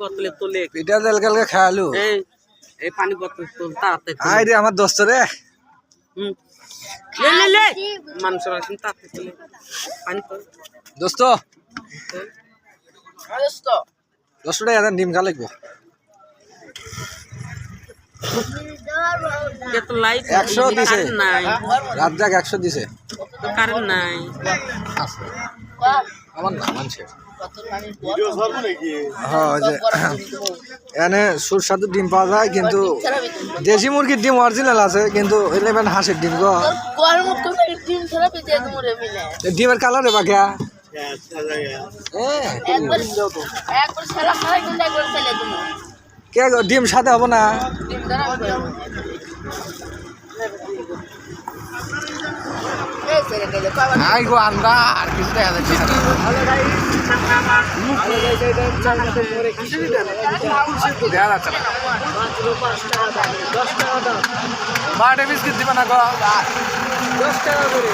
বোতলে তোলে পিঠা তেল কালকে খায়ালু এই পানি বোতল তোল তাড়াতাড়ি আই রে আমার দোস্ত রে লে মানুষের আসেন তাড়াতাড়ি তোলে পানি তোল দোস্ত দোস্ত দোস্তটা এদের ডিম খা লাগবো তো লাইট 100 দিছে নাই রাত জাগ 100 দিছে তো কারেন্ট নাই আমার না মানছে হ্যাঁ যে এনে সুস্বাদু ডিম পাওয়া যায় কিন্তু দেশি মুরগির ডিম অরিজিনাল আছে কিন্তু 11 হাঁসের ডিম গো ডিমের কালার রে বাকিয়া কে গো ডিম সাথে হবো না নাই গো আন্দা আর কিছু দেখা যাচ্ছে দেখা যাচ্ছে না বারোটা বিস্কিট দিবে না গো 10 টাকা করে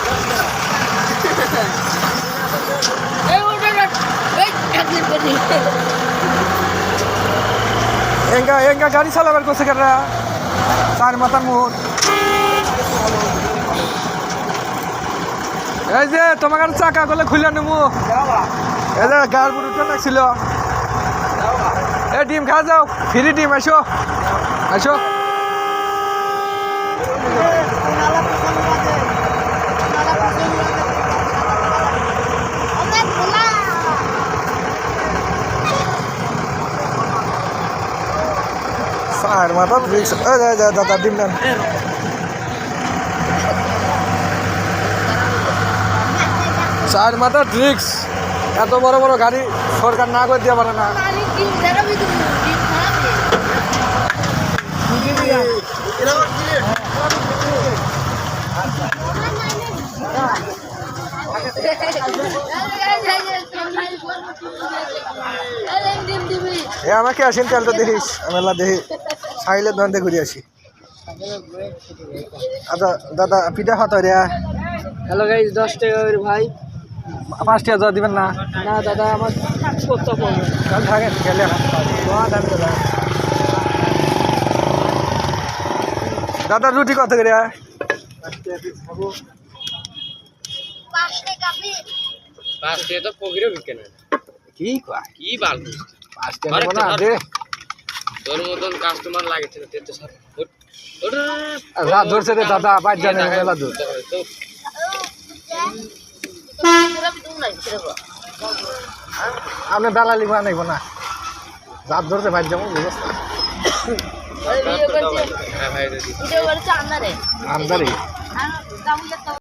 এঙ্গা গাড়ি চালাবার করছে কেনা চার মাথার মুখ এই যে তোমার চাকা গলে খুলে নেবো এই যে গাড় বুড়োটা লাগছিল এই ডিম খা যাও ফ্রি ডিম আসো আসো চার মাথা রিক্স দাদা ডিম নেন চার মাথা রিক্স এত বড় বড় গাড়ি সরকার না করে দিয়ে পারে না আমাকে আসেন তেলটা দেখিস আমি দেখি সাইলে দোকানতে ঘুরে আসি আচ্ছা দাদা পিঠা খাত রে হ্যালো গাইস 10 টাকা করে ভাই 5 টাকা দিবেন না না দাদা আমার করতে পারবো কাল থাকেন গেলে দাদা রুটি কত করে 5 টাকা 5 টাকা তো পকিরে বিকে না কি কয় কি বাল 5 টাকা নেব না দে তোর মতন কাস্টমার লাগছে না তো স্যার রাত ধরছে রে দাদা বাইর জানে মেলা দূর আপনি দালালি বানাইব না রাত ধরছে বাইর যাবো ব্যবস্থা হ্যাঁ ভাই ভিডিও করছে আমদারে আমদারি